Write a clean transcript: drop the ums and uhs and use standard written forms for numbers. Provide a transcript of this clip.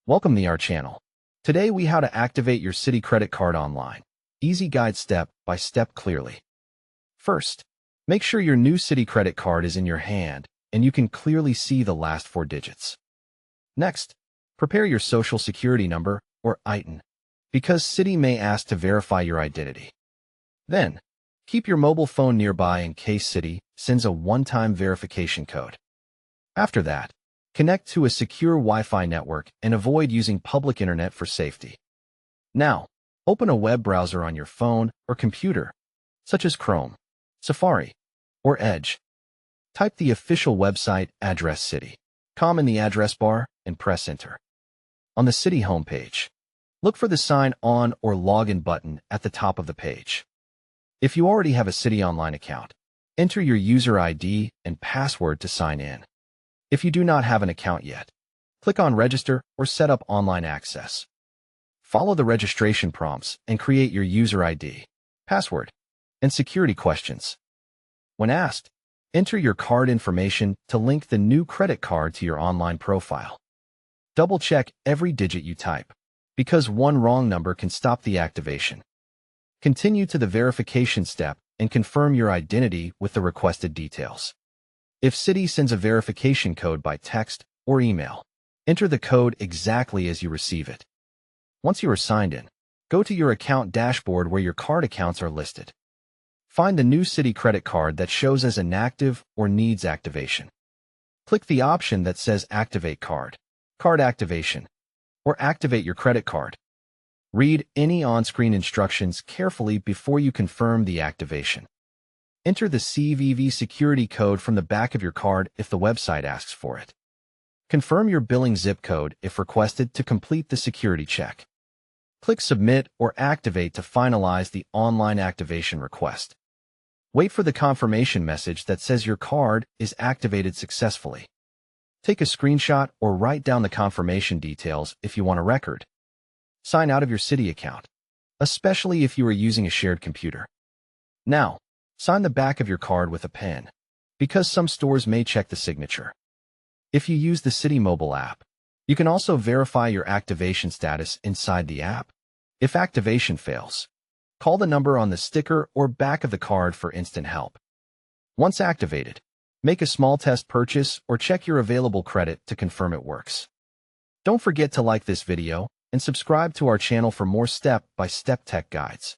Welcome to our channel. Today we how to activate your Citi credit card online. Easy guide step by step clearly. First, make sure your new Citi credit card is in your hand and you can clearly see the last 4 digits. Next, prepare your social security number or ITIN, because Citi may ask to verify your identity. Then, keep your mobile phone nearby in case Citi sends a one-time verification code. After that, connect to a secure Wi-Fi network and avoid using public internet for safety. Now, open a web browser on your phone or computer, such as Chrome, Safari, or Edge. Type the official website address Citi.com in the address bar and press enter. On the Citi homepage, look for the Sign On or Login button at the top of the page. If you already have a Citi online account, enter your user ID and password to sign in. If you do not have an account yet, click on Register or Set up online access. Follow the registration prompts and create your user ID, password, and security questions. When asked, enter your card information to link the new credit card to your online profile. Double-check every digit you type, because one wrong number can stop the activation. Continue to the verification step and confirm your identity with the requested details. If Citi sends a verification code by text or email, enter the code exactly as you receive it. Once you are signed in, go to your account dashboard where your card accounts are listed. Find the new Citi credit card that shows as inactive or needs activation. Click the option that says Activate Card, Card Activation, or Activate your credit card. Read any on-screen instructions carefully before you confirm the activation. Enter the CVV security code from the back of your card if the website asks for it. Confirm your billing zip code if requested to complete the security check. Click Submit or Activate to finalize the online activation request. Wait for the confirmation message that says your card is activated successfully. Take a screenshot or write down the confirmation details if you want a record. Sign out of your Citi account, especially if you are using a shared computer. Now, sign the back of your card with a pen, because some stores may check the signature. If you use the Citi mobile app, you can also verify your activation status inside the app. If activation fails, call the number on the sticker or back of the card for instant help. Once activated, make a small test purchase or check your available credit to confirm it works. Don't forget to like this video and subscribe to our channel for more step-by-step tech guides.